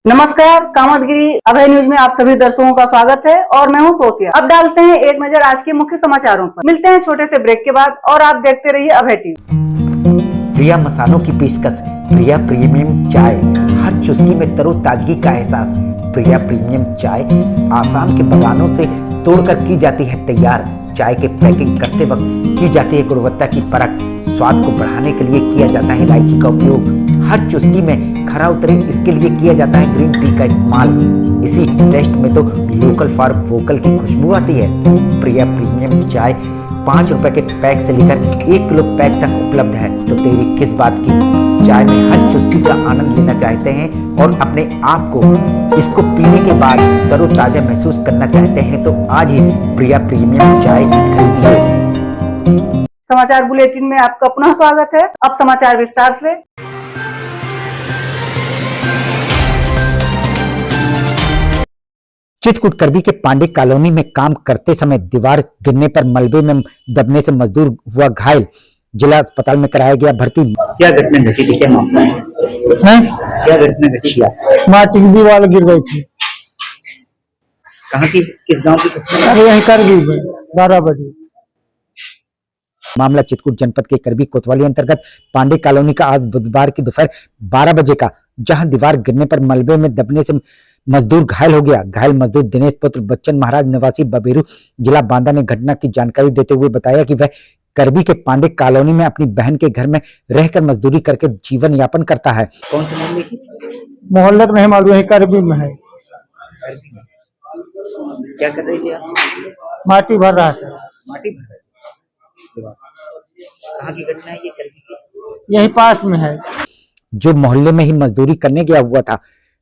नमस्कार, कामतगिरी अभय न्यूज में आप सभी दर्शकों का स्वागत है और मैं हूं सोफिया। अब डालते हैं एक नजर आज के मुख्य समाचारों पर। मिलते हैं छोटे से ब्रेक के बाद और आप देखते रहिए अभय टीवी। प्रिया मसालों की पेशकश, प्रिया प्रीमियम चाय, हर चुस्की में तरोताजगी का एहसास। प्रिया प्रीमियम चाय आसाम के बगानों से तोड़कर की जाती है तैयार। चाय के पैकिंग करते वक्त की जाती है गुणवत्ता की परख। स्वाद को बढ़ाने के लिए किया जाता है इलायची का उपयोग। हर चुस्की में खरा उतरे इसके लिए किया जाता है ग्रीन टी का इस्तेमाल। इसी टेस्ट में तो लोकल फॉर वोकल की खुशबू आती है। प्रिया प्रीमियम चाय 5 रुपए के पैक से लेकर 1 किलो पैक तक उपलब्ध है। तो देरी किस बात की, चाय में हर चुस्की का आनंद लेना चाहते हैं और अपने आप को इसको पीने के बाद तरोताजा महसूस करना चाहते हैं तो आज ही प्रिया प्रीमियम चाय खरीदिए। समाचार बुलेटिन में आपका पुनः स्वागत है। अब समाचार विस्तार से। चित्रकूट करबी के पांडे कॉलोनी में काम करते समय दीवार गिरने पर मलबे में दबने से मजदूर हुआ घायल, जिला अस्पताल में कराया गया भर्ती। क्या घटना घटी थी, क्या मामला है? क्या घटना घटी थी? माटी की दीवार गिर गई थी। कहाँ की, किस गांव की घटना? अरे यही करबी में 12 बजे। मामला चित्रकूट जनपद के करबी कोतवाली अंतर्गत पांडे कॉलोनी का आज बुधवार की दोपहर 12 बजे का, जहां दीवार गिरने पर मलबे में दबने से मजदूर घायल हो गया। घायल मजदूर दिनेश पुत्र बच्चन महाराज निवासी बबेरू जिला बांदा ने घटना की जानकारी देते हुए बताया कि वह करबी के पांडे कॉलोनी में अपनी बहन के घर में रहकर मजदूरी करके जीवन यापन करता है। कौन से मोहल्ले की? मोहल्ले में हमारे यही करबी में है। क्या कर रही थी आप? माटी भर रहा था। माटी भर रही थी। कहाँ की घटना है ये, करबी की? यही पास में है। जो मोहल्ले में ही मजदूरी करने गया हुआ था,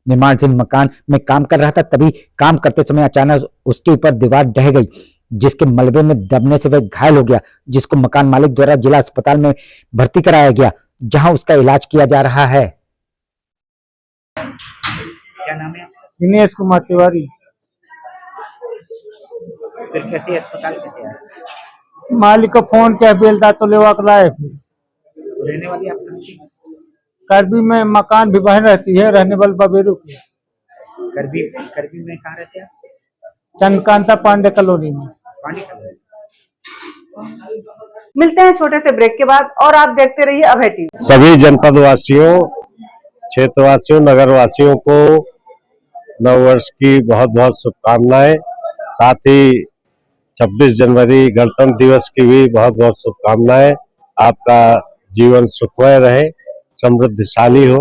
निर्माणाधीन मकान में काम कर रहा था, तभी काम करते समय अचानक उसके ऊपर दीवार ढह गई, जिसके मलबे में दबने से वह घायल हो गया, जिसको मकान मालिक द्वारा जिला अस्पताल में भर्ती कराया गया, जहां उसका इलाज किया जा रहा है। क्या नाम है आपका? दिनेश कुमार तिवारी। फिर कैसे अस्पताल कैसे आए? मालिक को फोन किया, बेलदा तो लेवा कर लाए। फिर रहने वाली आप कहाँ की? करबी में मकान भी बहन रहती है, रहने वाले बबेरू की। करबी करबी में कहाँ रहते हैं आप? चंद्रकांता पांडे कॉलोनी में। पानी का? मिलते हैं छोटे से ब्रेक के बाद और आप देखते रहिए अभय टीवी। सभी जनपद वासियों, क्षेत्रवासियों, नगर वासियों को नववर्ष की बहुत बहुत शुभकामनाएं। साथ ही 26 जनवरी गणतंत्र दिवस की भी बहुत बहुत शुभकामनाएं। आपका जीवन सुखमय रहे, समृद्धशाली हो,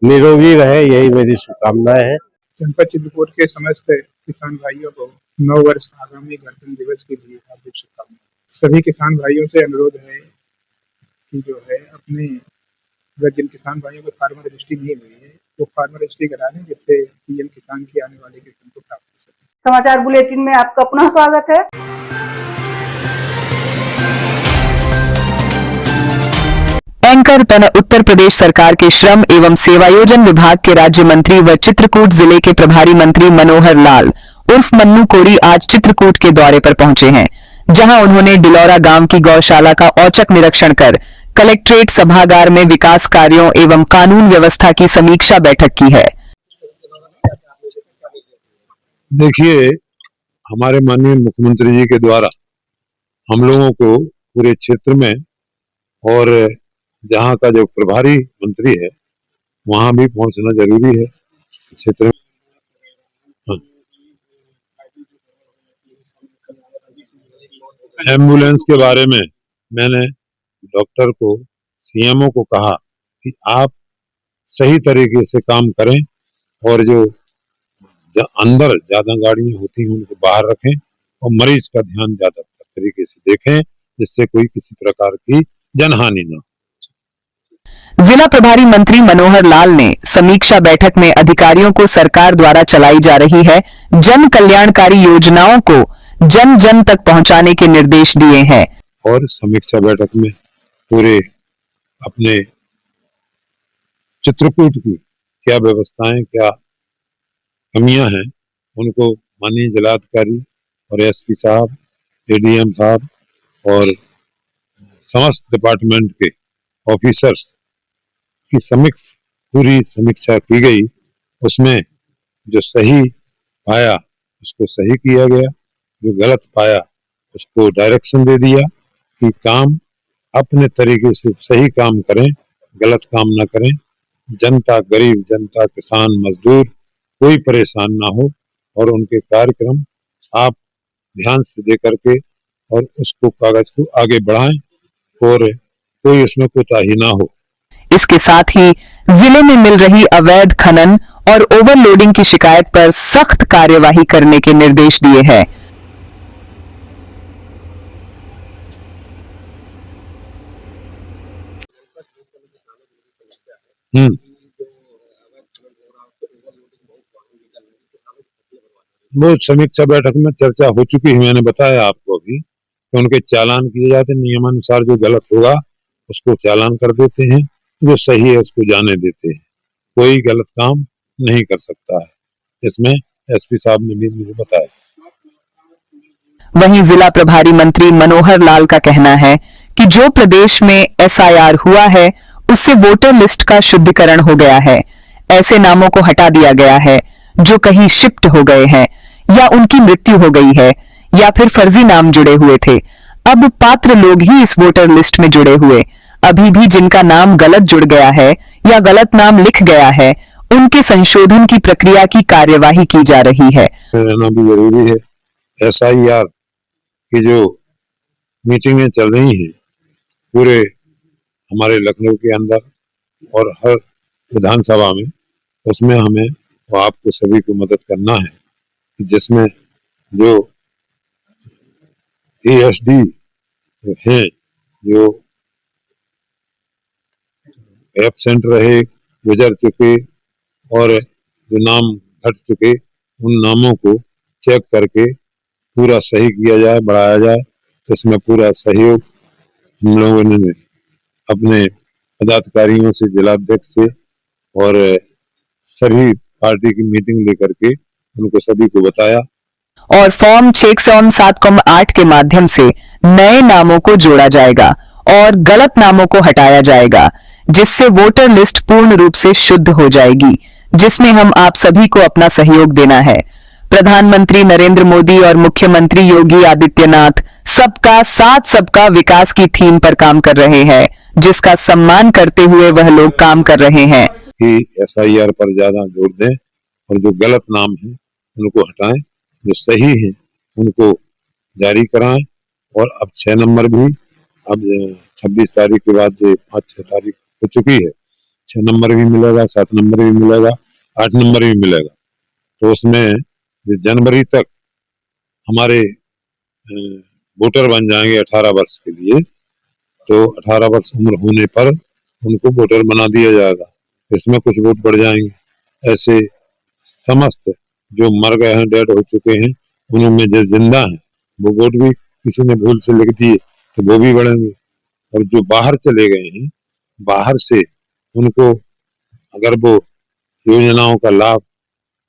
निरोगी रहे, यही मेरी शुभकामनाएं हैं। जनपद चित्रकूट के समस्त किसान भाइयों को नव वर्ष आगामी गणतंत्र दिवस की भी हार्दिक शुभकामनाएं। सभी किसान भाइयों से अनुरोध है कि जो है अपने, अगर जिन किसान भाइयों को फार्मर रजिस्ट्री नहीं हुई है वो फार्मर रजिस्ट्री करा लें, जिससे पीएम किसान की आने वाली किस्म को प्राप्त हो सके। समाचार बुलेटिन में आपका पुनः स्वागत है। एंकर तन उत्तर प्रदेश सरकार के श्रम एवं सेवायोजन विभाग के राज्य मंत्री व चित्रकूट जिले के प्रभारी मंत्री मनोहर लाल उर्फ मन्नू कोरी आज चित्रकूट के दौरे पर पहुंचे हैं, जहां उन्होंने डिलौरा गांव की गौशाला का औचक निरीक्षण कर कलेक्ट्रेट सभागार में विकास कार्यों एवं कानून व्यवस्था की समीक्षा बैठक की है। देखिए, हमारे माननीय मुख्यमंत्री जी के द्वारा हम लोगों को पूरे क्षेत्र में और जहाँ का जो प्रभारी मंत्री है वहां भी पहुंचना जरूरी है क्षेत्र में। एम्बुलेंस के बारे में मैंने डॉक्टर को, सीएमओ को कहा कि आप सही तरीके से काम करें और जो अंदर ज्यादा गाड़ियां होती हैं उनको बाहर रखें और मरीज का ध्यान ज्यादा तरीके से देखें, जिससे कोई किसी प्रकार की जनहानि न हो। जिला प्रभारी मंत्री मनोहर लाल ने समीक्षा बैठक में अधिकारियों को सरकार द्वारा चलाई जा रही है जन कल्याणकारी योजनाओं को जन जन तक पहुंचाने के निर्देश दिए हैं। और समीक्षा बैठक में पूरे अपने चित्रकूट की क्या व्यवस्थाएं, क्या कमियां हैं, उनको माननीय जिलाधिकारी और एसपी साहब, एडीएम साहब और समस्त डिपार्टमेंट के ऑफिसर्स की पूरी समीक्षा की गई उसमें जो सही पाया उसको सही किया गया, जो गलत पाया उसको डायरेक्शन दे दिया कि काम अपने तरीके से सही काम करें, गलत काम ना करें। जनता, गरीब जनता, किसान, मजदूर कोई परेशान ना हो और उनके कार्यक्रम आप ध्यान से दे करके और उसको कागज को आगे बढ़ाएं और कोई उसमें कोताही ना हो। इसके साथ ही जिले में मिल रही अवैध खनन और ओवरलोडिंग की शिकायत पर सख्त कार्यवाही करने के निर्देश दिए हैं। वो समीक्षा बैठक में चर्चा हो चुकी है, मैंने बताया आपको अभी कि उनके चालान किए जाते, नियमानुसार जो गलत होगा उसको चालान कर देते हैं, जो सही है उसको जाने देते हैं। कोई गलत काम नहीं कर सकता है, इसमें एसपी साहब ने भी मुझे बताया। वहीं जिला प्रभारी मंत्री मनोहर लाल का कहना है कि जो प्रदेश में एसआईआर हुआ है उससे वोटर लिस्ट का शुद्धिकरण हो गया है। ऐसे नामों को हटा दिया गया है जो कहीं शिफ्ट हो गए हैं या उनकी मृत्यु हो गई है या फिर फर्जी नाम जुड़े हुए थे। अब पात्र लोग ही इस वोटर लिस्ट में जुड़े हुए, अभी भी जिनका नाम गलत जुड़ गया है या गलत नाम लिख गया है उनके संशोधन की प्रक्रिया की कार्यवाही की जा रही है। रहना भी जरूरी है। एसआईआर की जो मीटिंगें चल रही हैं पूरे हमारे लखनऊ के अंदर और हर विधानसभा में, उसमें हमें और आपको सभी को मदद करना है कि जिसमें जो एएसडी हैं जो एब्सेंट रहे, गुजर चुके और जो नाम घट चुके उन नामों को चेक करके पूरा सही किया जाए, बढ़ाया जाए। तो इसमें पूरा सहयोग हम लोगों ने अपने पदाधिकारियों से, जिलाध्यक्ष से और सभी पार्टी की मीटिंग लेकर के उनको सभी को बताया और फॉर्म 607,8 के माध्यम से नए नामों को जोड़ा जाएगा और गलत नामों को हटाया जाएगा, जिससे वोटर लिस्ट पूर्ण रूप से शुद्ध हो जाएगी, जिसमें हम आप सभी को अपना सहयोग देना है। प्रधानमंत्री नरेंद्र मोदी और मुख्यमंत्री योगी आदित्यनाथ सबका साथ सबका विकास की थीम पर काम कर रहे हैं, जिसका सम्मान करते हुए वह लोग काम कर रहे हैं कि एसआईआर पर ज्यादा जोर दें और जो गलत नाम है उनको हटाएं, जो सही है उनको जारी कराएं। और अब 6 नंबर भी अब 26 तारीख के बाद जो 5-6 तारीख हो चुकी है, 6 नंबर भी मिलेगा, 7 नंबर भी मिलेगा, 8 नंबर भी मिलेगा। तो उसमें जनवरी तक हमारे वोटर बन जाएंगे 18 वर्ष के लिए, तो 18 वर्ष उम्र होने पर उनको वोटर बना दिया जाएगा। इसमें कुछ वोट बढ़ जाएंगे। ऐसे समस्त जो मर गए हैं, डेड हो चुके हैं, उनमें जो जिंदा हैं वो वोट भी किसी ने भूल से लिख दिए तो वो भी बढ़ेंगे। और जो बाहर चले गए हैं, बाहर से उनको अगर वो योजनाओं का लाभ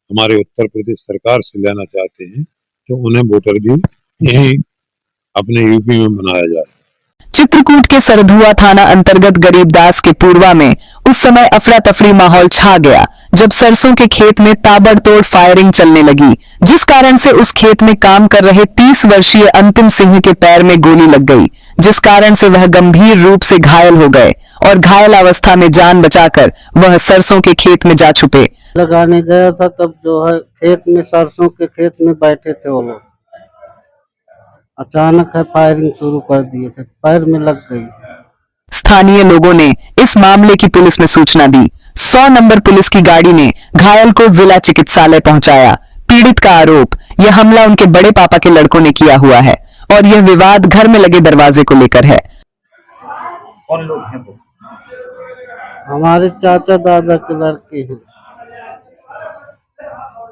हमारे उत्तर प्रदेश सरकार से लेना चाहते हैं तो उन्हें वोटर भी यही अपने यूपी में बनाया जाए। चित्रकूट के सरधुआ थाना अंतर्गत गरीबदास के पूर्वा में उस समय अफरा तफरी माहौल छा गया जब सरसों के खेत में ताबड़तोड़ फायरिंग चलने लगी, जिस कारण से उस खेत में काम कर रहे 30 वर्षीय अंतिम सिंह के पैर में गोली लग गई, जिस कारण से वह गंभीर रूप से घायल हो गए और घायल अवस्था में जान बचाकर वह सरसों के खेत में जा छुपे। लगाने गया था तब जो है खेत में, सरसों के खेत में बैठे थे वो लोग, अचानक है फायरिंग शुरू कर दिए थे, पैर में लग गई। स्थानीय लोगों ने इस मामले की पुलिस में सूचना दी। 100 नंबर पुलिस की गाड़ी ने घायल को जिला चिकित्सालय पहुंचाया। पीड़ित का आरोप यह हमला उनके बड़े पापा के लड़कों ने किया हुआ है और यह विवाद घर में लगे दरवाजे को लेकर है। कौन लोग हैं वो? हमारे चाचा दादा के लड़के हैं।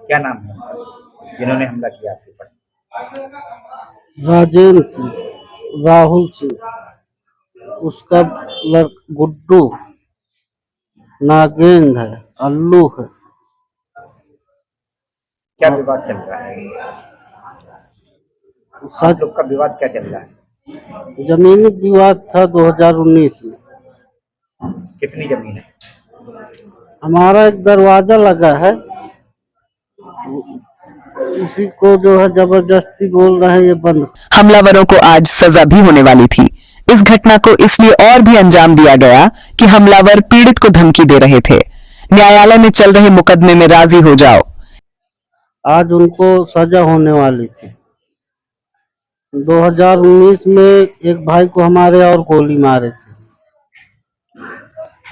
क्या नाम है उनका, जिन्होंने हमला किया आपके ऊपर? राजेंद्र सिंह, राहुल सिंह, उसका गुड्डू, नागेंद्र है, अल्लू है। क्या विवाद चल रहा है? आप लोग का विवाद क्या चल रहा है? जमीनी विवाद था 2019 में। कितनी जमीन है? हमारा एक दरवाजा लगा है इसी को जो है जबरदस्ती बोल रहे हैं ये बंद। हमलावरों को आज सजा भी होने वाली थी। इस घटना को इसलिए और भी अंजाम दिया गया कि हमलावर पीड़ित को धमकी दे रहे थे। न्यायालय में चल रहे मुकदमे में राजी हो जाओ। आज उनको सजा होने वाली थी। 2019 में एक भाई को हमारे और गोली मारे थे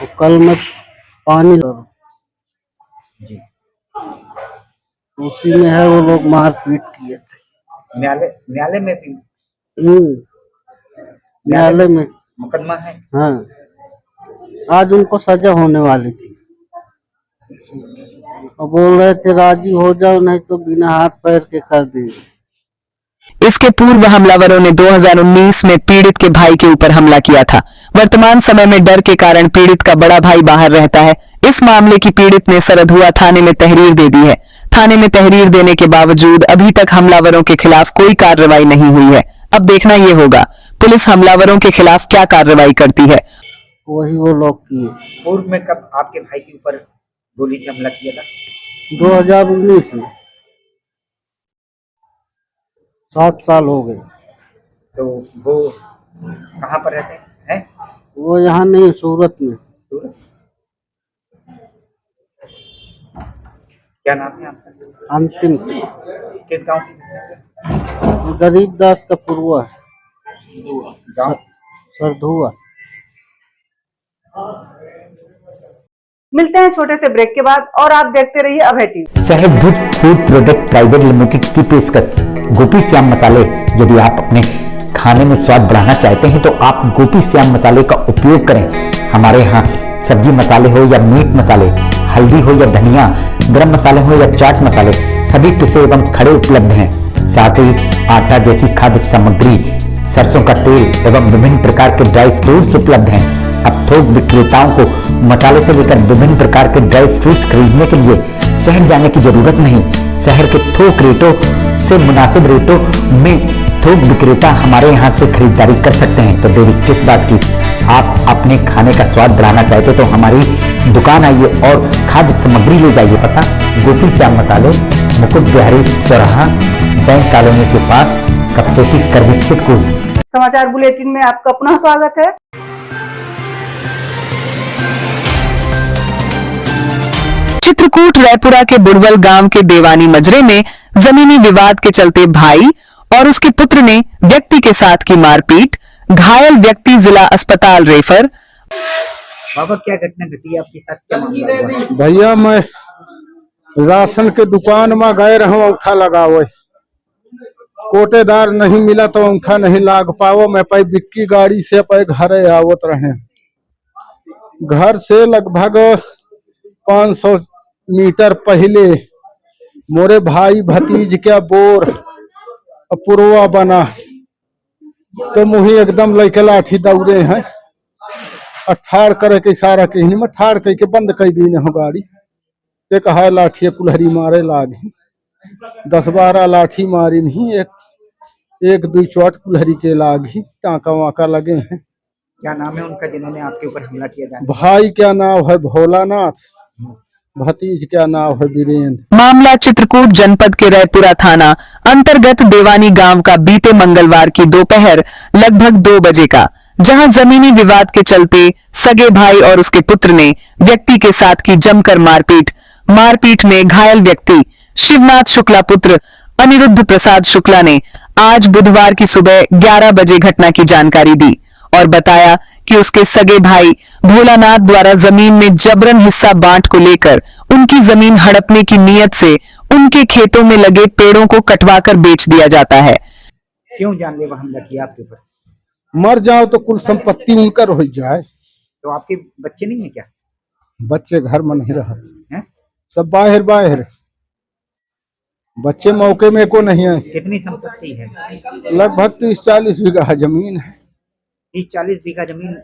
और कल मैं पानी जी उसी में है वो लोग मारपीट किए थे। न्यायालय में भी न्यायालय में मुकदमा है। हाँ, आज उनको सजा होने वाली थी और बोल रहे थे राजी हो जाओ नहीं तो बिना हाथ पैर के कर देंगे। इसके पूर्व हमलावरों ने 2019 में पीड़ित के भाई के ऊपर हमला किया था। वर्तमान समय में डर के कारण पीड़ित का बड़ा भाई बाहर रहता है। इस मामले की पीड़ित ने सरधुआ थाने में तहरीर दे दी है। थाने में तहरीर देने के बावजूद अभी तक हमलावरों के खिलाफ कोई कार्रवाई नहीं हुई है। अब देखना ये होगा पुलिस हमलावरों के खिलाफ क्या कार्रवाई करती है। वही वो लोग किए। पूर्व में कब आपके भाई के ऊपर गोली से हमला किया था? 2019 में 7 साल हो गए। तो वो कहाँ पर रहते हैं? वो यहाँ नहीं, सूरत में। क्या नाम है आपका? अंतिम से किस गांव की? गरीबदास का पुरवा गांव सरधुआ। मिलते हैं छोटे से ब्रेक के बाद और आप देखते रहिए अभय टीवी। सहज भुज फूड प्रोडक्ट प्राइवेट लिमिटेड की पेशकश गोपी श्याम मसाले। यदि आप अपने खाने में स्वाद बढ़ाना चाहते हैं तो आप गोपी श्याम मसाले का उपयोग करें। हमारे यहाँ सब्जी मसाले हो या मीट मसाले, हल्दी हो या धनिया, गरम मसाले हो या चाट मसाले, सभी पिसे एवं खड़े उपलब्ध हैं। साथ ही आटा जैसी खाद्य सामग्री, सरसों का तेल एवं विभिन्न प्रकार के ड्राई फ्रूट्स उपलब्ध हैं। अब थोक विक्रेताओं को मसाले से लेकर विभिन्न प्रकार के ड्राई फ्रूट्स खरीदने के लिए शहर जाने की जरूरत नहीं। शहर के थोक रेटों से मुनासिब रेटों में थोक विक्रेता हमारे यहाँ से खरीदारी कर सकते हैं। तो देरी किस बात की, आप अपने खाने का स्वाद बढ़ाना चाहते तो हमारी दुकान आइए और खाद्य सामग्री ले जाइए। पता गोपी श्याम मसाले, मुकुट बिहारी चौराहा, बैंक कॉलोनी के पास, कपसेटी करवी चित्रकूट। समाचार बुलेटिन में आपका पुनः स्वागत है। चित्रकूट रायपुरा के बुड़वल गांव के देवानी मजरे में जमीनी विवाद के चलते भाई और उसके पुत्र ने व्यक्ति के साथ की मारपीट। घायल व्यक्ति जिला अस्पताल रेफर। बाबा क्या घटना घटी आपके साथ, क्या मामला हुआ? भैया मैं राशन के दुकान में गए रहो, अंगूठा लगाओ, कोटेदार नहीं मिला तो अंगूठा नहीं लाग पाओ। मैं पाई बिक्की गाड़ी से पे घर आवत रहे। घर से लगभग 500 मीटर पहले मोरे भाई भतीज क्या बोर अपूर्वा बना तो मुही एकदम लैके लाठी दौड़े हैं। ठाड़ करे के इशारा के में ठाड़ कह के बंद कर दी हो गाड़ी। ते कहा लाठी कुल्हरी मारे लागी, 10-12 लाठी मारी नहीं, एक 2 चोट कुल्हरी के लागी, टाँका वाका लगे हैं। क्या नाम है उनका जिन्होंने आपके ऊपर हमला किया? भाई क्या नाम है भोलानाथ, भतीज क्या नाम है वीरेंद्र। मामला चित्रकूट जनपद के रायपुरा थाना अंतर्गत देवानी गांव का बीते मंगलवार की दोपहर लगभग 2 बजे का, जहां जमीनी विवाद के चलते सगे भाई और उसके पुत्र ने व्यक्ति के साथ की जमकर मारपीट में घायल व्यक्ति शिवनाथ शुक्ला पुत्र अनिरुद्ध प्रसाद शुक्ला ने आज बुधवार की सुबह 11 बजे घटना की जानकारी दी और बताया कि उसके सगे भाई भोलानाथ द्वारा जमीन में जबरन हिस्सा बांट को लेकर उनकी जमीन हड़पने की नीयत से उनके खेतों में लगे पेड़ों को कटवाकर बेच दिया जाता है। क्यों जानलेवा हमला किया आपके ऊपर? मर जाओ तो कुल संपत्ति उनकर हो जाए। तो आपके बच्चे नहीं है क्या? बच्चे घर में नहीं रहे, हैं? सब बाहर। बच्चे मौके में को नहीं है। कितनी संपत्ति है? लगभग 30-40 बीघा जमीन है। 30-40 बीघा जमीन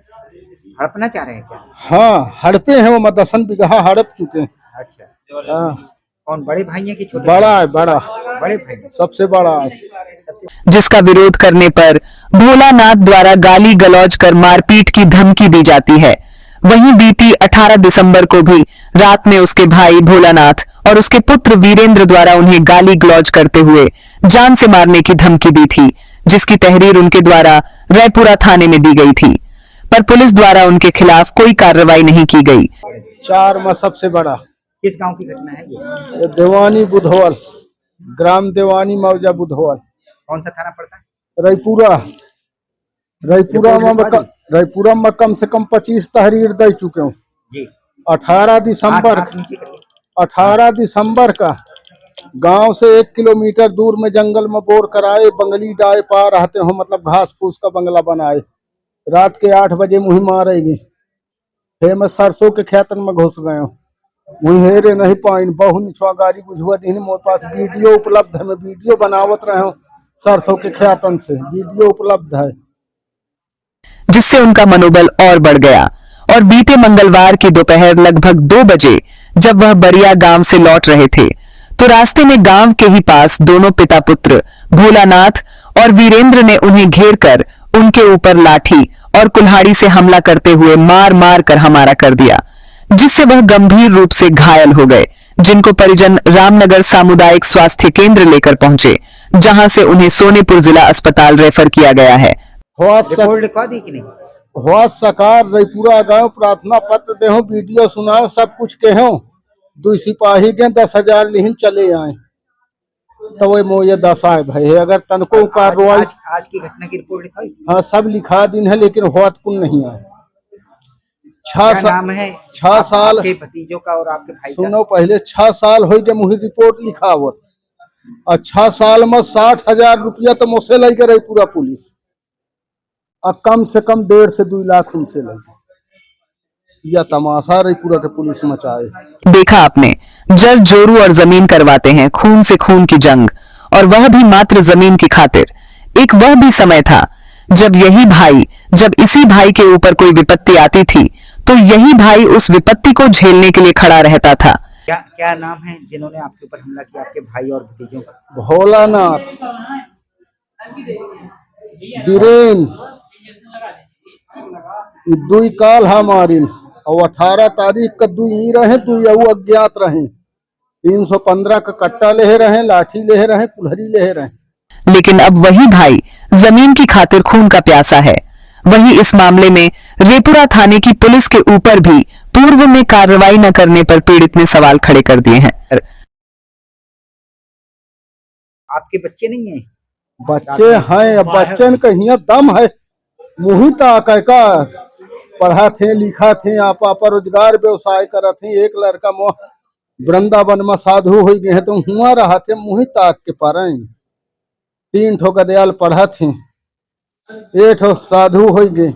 हड़पना चाह रहे हैं क्या? हाँ, हड़पे हैं, वो 10 बीघा हड़प चुके हैं। अच्छा, हाँ। कौन बड़े भाई हैं कि छोटे? बड़ा है, बड़ा बड़े भाई, सबसे बड़ा है। जिसका विरोध करने पर भोलानाथ द्वारा गाली गलौज कर मारपीट की धमकी दी जाती है। वहीं बीती 18 दिसंबर को भी रात में उसके भाई भोलानाथ और उसके पुत्र वीरेंद्र द्वारा उन्हें गाली गलौज करते हुए जान से मारने की धमकी दी थी, जिसकी तहरीर उनके द्वारा रायपुरा थाने में दी गई थी, पर पुलिस द्वारा उनके खिलाफ कोई कार्रवाई नहीं की गई। 4 में सबसे बड़ा किस गांव की घटना है ये? देवानी बुधवल, ग्राम देवानी मौजा बुधवल, कौन सा थाना पड़ता है? रायपुरा। रायपुरा में कम से कम 25 तहरीर दे चुके हूँ। जी 18 दिसंबर हाथ नीचे करिए। 18 दिसंबर का गांव से 1 किलोमीटर दूर में जंगल में बोर कराए, बंगली डाय पा रहते हो, मतलब घास फूस का बंगला बनाए। रात के 8 बजे मुही मारेगी, हे मैं सरसों के खेतन में घुस गए हूँ, मुही हेरे नहीं पाइन, बहु निछुआ गाड़ी बुझुआ दिन। मोरे पास वीडियो उपलब्ध है, मैं वीडियो बनावत रहे हूँ सरसों के खेतन से, वीडियो उपलब्ध है। जिससे उनका मनोबल और बढ़ गया और बीते मंगलवार की दोपहर लगभग 2 बजे जब वह बरिया गांव से लौट रहे थे तो रास्ते में गांव के ही पास दोनों पिता पुत्र भोलानाथ और वीरेंद्र ने उन्हें घेर कर उनके ऊपर लाठी और कुल्हाड़ी से हमला करते हुए मार मार कर हमारा कर दिया, जिससे वह गंभीर रूप से घायल हो गए, जिनको परिजन रामनगर सामुदायिक स्वास्थ्य केंद्र लेकर पहुंचे, जहां से उन्हें सोनेपुर जिला अस्पताल रेफर किया गया है। रिपोर्ट लिखवा दी कि नहीं? हुआ सकार रायपुरा गए, प्रार्थना पत्र दे, वीडियो सुनाओ, सब कुछ कहो। 2 सिपाही के 10,000 लिहिन चले आए, तो वो मोये 10 आए भाई। अगर तनको कार्रवाई आज की घटना की रिपोर्ट लिखाई? हाँ सब लिखा दिन है, लेकिन हुआ कुल नहीं आए। क्या नाम है 6 साल आपके भतीजों का और आपके भाई का? सुनो, पहले 6 साल हो गए मुझे रिपोर्ट लिखावत, और 6 साल में 60,000 रुपया तो मुझसे लग गए पूरा पुलिस, और कम से कम 1.5 से 2 लाख उनसे लगे। यह तमाशा रायपुरा के पुलिस मचाए। देखा आपने, जर जोरू और जमीन करवाते हैं, खून से खून की जंग, और वह भी मात्र जमीन की खातिर। एक वह भी समय था जब इसी भाई के ऊपर कोई विपत्ति आती थी तो यही भाई उस विपत्ति को झेलने के लिए खड़ा रहता था। क्या नाम है जिन्होंने आपके ऊपर हमला किया, आपके भाई और भतीजों का? भोलानाथ, वीरेंद्र, 2 काल हमारी, और 18 तारीख का 2 ही रहे, 2 अज्ञात रहे। 315 का कट्टा ले रहे, लाठी ले रहे, कुल्हड़ी ले रहे। लेकिन अब वही भाई जमीन की खातिर खून का प्यासा है। वही इस मामले में रेपुरा थाने की पुलिस के ऊपर भी पूर्व में कार्रवाई न करने पर पीड़ित ने सवाल खड़े कर दिए हैं। आपके बच्चे नहीं हैं? बच्चे हैं, अब बच्चन कहीं दम है, मुही तक का पढ़ा थे लिखा थे, आप रोजगार व्यवसाय करत थे। एक लड़का वृंदावन में साधु हो गए हैं, तो हुआ रहा थे मुही ताक के पर 3 ठो गदयाल पढ़ा थे, 1 ठो साधु हो गए,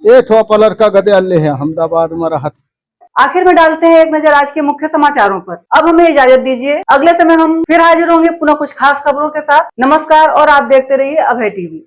1 ठो अपना लड़का गदयाल ले है अहमदाबाद में रहा था। आखिर में डालते हैं एक नजर आज के मुख्य समाचारों पर। अब हमें इजाजत दीजिए, अगले समय हम फिर हाजिर होंगे पुनः कुछ खास खबरों के साथ। नमस्कार और आप देखते रहिए अभय टीवी।